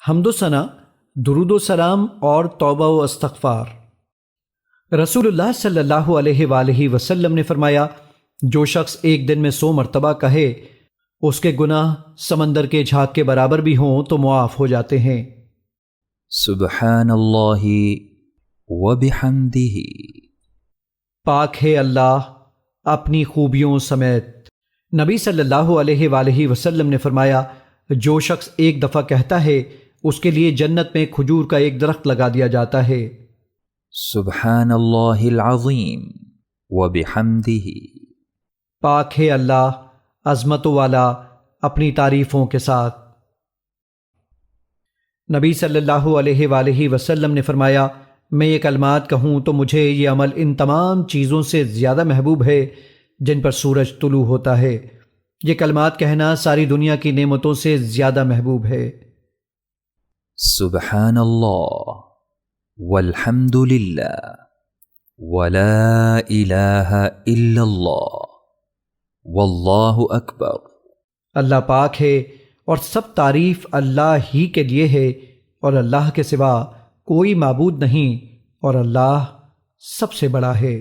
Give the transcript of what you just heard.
حمد و ثنا، درود و سلام اور توبہ و استغفار۔ رسول اللہ صلی اللہ علیہ وآلہ وسلم نے فرمایا، جو شخص ایک دن میں 100 مرتبہ کہے اس کے گناہ سمندر کے جھاگ کے برابر بھی ہوں تو معاف ہو جاتے ہیں۔ سبحان اللہ وبحمدہ، پاک ہے اللہ اپنی خوبیوں سمیت۔ نبی صلی اللہ علیہ وآلہ وسلم نے فرمایا، جو شخص ایک دفعہ کہتا ہے اس کے لیے جنت میں کھجور کا ایک درخت لگا دیا جاتا ہے۔ سبحان اللہ العظیم وبحمدہ، پاک ہے اللہ عظمت والا اپنی تعریفوں کے ساتھ۔ نبی صلی اللہ علیہ وآلہ وسلم نے فرمایا، میں یہ کلمات کہوں تو مجھے یہ عمل ان تمام چیزوں سے زیادہ محبوب ہے جن پر سورج طلوع ہوتا ہے۔ یہ کلمات کہنا ساری دنیا کی نعمتوں سے زیادہ محبوب ہے۔ سبحان اللہ والحمد للہ ولا الہ الا اللہ واللہ اکبر۔ اللہ پاک ہے اور سب تعریف اللہ ہی کے لیے ہے، اور اللہ کے سوا کوئی معبود نہیں، اور اللہ سب سے بڑا ہے۔